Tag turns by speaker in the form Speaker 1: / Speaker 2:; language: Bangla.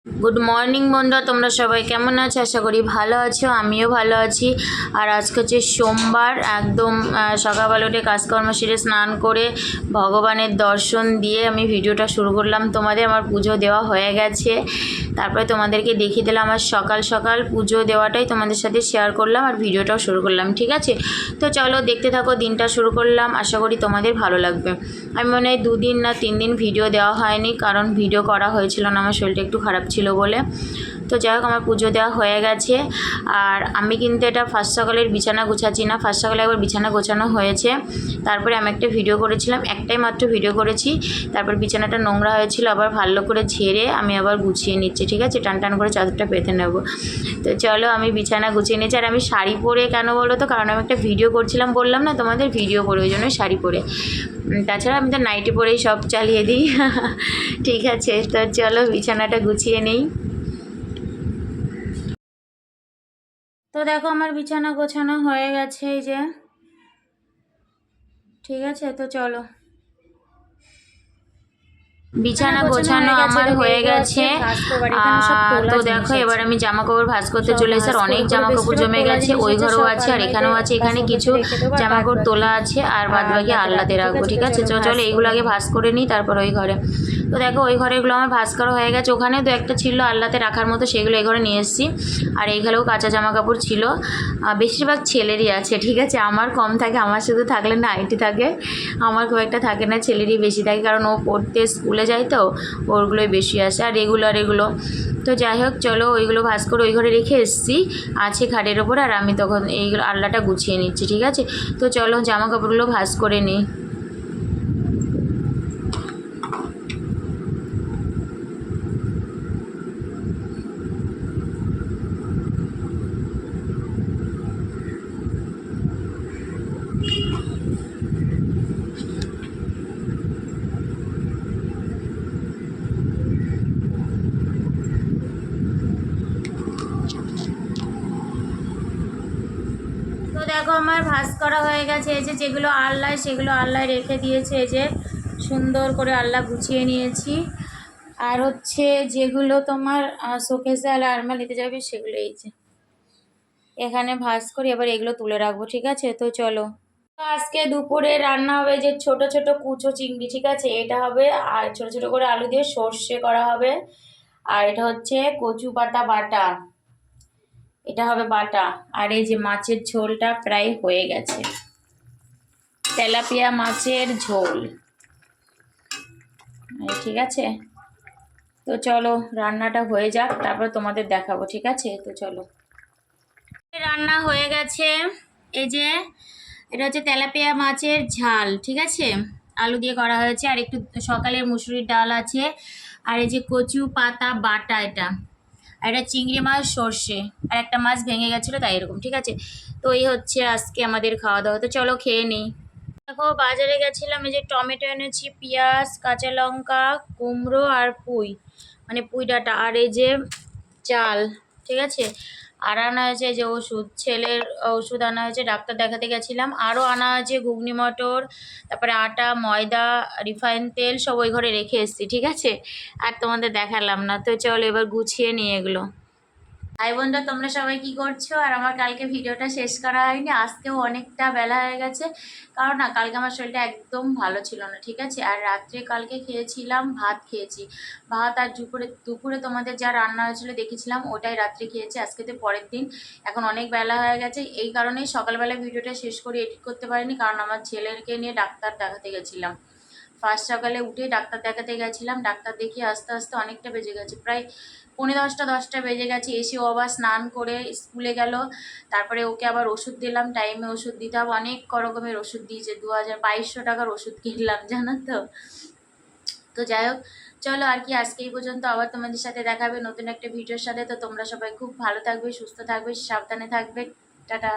Speaker 1: গুড মর্নিং বন্ধুরা, তোমরা সবাই কেমন আছো? আশা করি ভালো আছো, আমিও ভালো আছি। আর আজকে হচ্ছে সোমবার, একদম সকালবেলা উঠে কাজকর্ম সেরে স্নান করে ভগবানের দর্শন দিয়ে আমি ভিডিওটা শুরু করলাম। আমার পুজো দেওয়া হয়ে গেছে, তারপরে তোমাদেরকে দেখিয়ে দিলাম আমার সকাল সকাল পুজো দেওয়াটাই তোমাদের সাথে শেয়ার করলাম আর ভিডিওটাও শুরু করলাম। ঠিক আছে, তো চলো দেখতে থাকো। দিনটা শুরু করলাম, আশা করি তোমাদের ভালো লাগবে। আমি মনে হয় 2 দিন না 3 দিন ভিডিও দেওয়া হয়নি, কারণ ভিডিও করা হয়েছিল না, আমার শরীরটা একটু খারাপ ছিল বলে। তো যাই হোক, আমার পুজো দেওয়া হয়ে গেছে। আর আমি কিন্তু এটা ফার্স্ট সকালের বিছানা গোছাচ্ছি না, ফার্স্ট সকালে একবার বিছানা গোছানো হয়েছে, তারপরে আমি একটা ভিডিও করেছিলাম, একটাই মাত্র ভিডিও করেছি। তারপর বিছানাটা নোংরা হয়েছিল, আবার ভালো করে ঝেড়ে আমি আবার গুছিয়ে নিচ্ছি। ঠিক আছে, টান টান করে চাদরটা পেতে নেব। তো চলো, আমি বিছানা গুছিয়ে নিচ্ছি। আর আমি শাড়ি পরে কেন বলো তো, কারণ আমি একটা ভিডিও করছিলাম, বললাম না তোমাদের, ভিডিও করে, ওই জন্যই শাড়ি পরে। তাছাড়া আমি তো নাইটি পরেই সব চালিয়ে দিই। ঠিক আছে, তো চলো বিছানাটা গুছিয়ে নিই। তো দেখো, আমার বিছানা গোছানো হয়ে গেছে, এই যে। ঠিক আছে, তো চলো। বিছানা গোছানো আমার হয়ে গেছে। তো দেখো, এবার আমি জামা কাপড় ভাঁজ করতে চলে এসেছি। আর অনেক জামা কাপড় জমে গেছে, ওই ঘরেও আছে আর এখানেও আছে। এখানে কিছু জামা কাপড় তোলা আছে আর বাদ বাকি আল্লাতে রাখবো। ঠিক আছে, চলো এইগুলো আগে ভাঁজ করে নিই, তারপর ওই ঘরে। তো দেখো, ওই ঘরেগুলো আমার ভাঁজ করা হয়ে গেছে। ওখানেও তো একটা ছিল আল্লাতে রাখার মতো, সেগুলো এই ঘরে নিয়ে এসেছি। আর এই ঘরেও কাঁচা জামা কাপড় ছিল, বেশিরভাগ ছেলেরই আছে। ঠিক আছে, আমার কম থাকে, আমার শুধু থাকলে নাইটি থাকে, আমার খুব একটা থাকে না, ছেলেরই বেশি থাকে, কারণ ও পড়তে স্কুলে যায়, তো ওরগুলোই বেশি আসে। আর রেগুলার এগুলো তো যাই হোক, চলো ওইগুলো ভাঁজ করে ওই ঘরে রেখে এসেছি, আছে খাটের ওপর। আর আমি তখন এইগুলো আল্লাটা গুছিয়ে নিচ্ছি। ঠিক আছে, তো চলো জামা কাপড়গুলো ভাঁজ করে নিই। তো দেখো, আমার ভাঁজ করা হয়ে গেছে। এই যে যেগুলো আল্লায়, সেগুলো আল্লায় রেখে দিয়েছে, এই যে সুন্দর করে আল্লাহ গুছিয়ে নিয়েছি। আর হচ্ছে যেগুলো তোমার শোকেসে আর আলমারিতে যাবে, সেগুলো এই যে এখানে ভাঁজ করি, এবার এগুলো তুলে রাখবো। ঠিক আছে, তো চলো। তো আজকে দুপুরে রান্না হবে যে ছোট ছোট কুচো চিংড়ি। ঠিক আছে, এটা হবে, আর ছোট ছোট করে আলু দিয়ে সর্ষে করা হবে। আর এটা হচ্ছে কচু পাতা বাটা, এটা হবে বাটা। আর এই যে মাছের ঝোলটা প্রায় হয়ে গেছে, তেলাপিয়া মাছের ঝোল। ঠিক আছে, তো চলো রান্নাটা হয়ে যাক, তারপর তোমাদের দেখাবো। ঠিক আছে, তো চলো। রান্না হয়ে গেছে, এই যে এটা হচ্ছে তেলাপিয়া মাছের ঝাল। ঠিক আছে, আলু দিয়ে করা হয়েছে, আর একটু সকালের মুসুরির ডাল আছে। আর এই যে কচু পাতা বাটা, এটা। আর এটা চিংড়ি মাছ সর্ষে, আর একটা মাছ ভেঙে গেছিলো, তাই এরকম। ঠিক আছে, তো এই হচ্ছে আজকে আমাদের খাওয়া দাওয়া। তো চলো খেয়ে নিই। দেখো, বাজারে গেছিলাম, এই যে টমেটো এনেছি, পেঁয়াজ, কাঁচা লঙ্কা, কুমড়ো আর পুঁই, মানে পুঁই ডাঁটা, আর এই যে চাল। ঠিক আছে, আর আনা হয়েছে এই যে ওষুধ, ছেলের ওষুধ আনা হয়েছে, ডাক্তার দেখাতে গেছিলাম। আরও আনা হয়েছে ঘুগনি মটর, তারপরে আটা, ময়দা, রিফাইন তেল, সব ওই ঘরে রেখে এসেছি। ঠিক আছে, আর তোমাদের দেখালাম না। তো চলো এবার গুছিয়ে নিয়ে এগুলো। ভাই বোনরা, তোমরা সবাই কি করছো? আর আমার কালকে ভিডিওটা শেষ করা হয়নি, আজকেও অনেকটা বেলা হয়ে গেছে, কারণ না কালকে আমার শরীরটা একদম ভালো ছিল না। ঠিক আছে, আর রাত্রে কালকে খেয়েছিলাম, ভাত খেয়েছি, ভাত। আর দুপুরে দুপুরে তোমাদের যা রান্না হয়েছিল দেখেছিলাম, ওটাই রাত্রে খেয়েছি। আজকে তো পরের দিন, এখন অনেক বেলা হয়ে গেছে, এই কারণেই সকালবেলা ভিডিওটা শেষ করে এডিট করতে পারিনি, কারণ আমার ছেলেকে নিয়ে ডাক্তার দেখাতে গেছিলাম। ফার্স্ট সকালে উঠে ডাক্তার দেখাতে গেছিলাম, ডাক্তার দেখিয়ে আস্তে আস্তে অনেকটা বেজে গেছে, প্রায় 9:45-10টা বেজে গেছে। এসে ও আবার স্নান করে স্কুলে গেল, তারপরে ওকে আবার ওষুধ দিলাম, টাইমে ওষুধ দিতে হবে, অনেক রকমের ওষুধ দিয়েছে, 2200 টাকার ওষুধ কিনলাম, জানো তো। তো যাই হোক, চলো আর কি, আজকে এই পর্যন্ত। আবার তোমাদের সাথে দেখাবে নতুন একটা ভিডিওর সাথে। তো তোমরা সবাই খুব ভালো থাকবে, সুস্থ থাকবে, সাবধানে থাকবে। টাটা।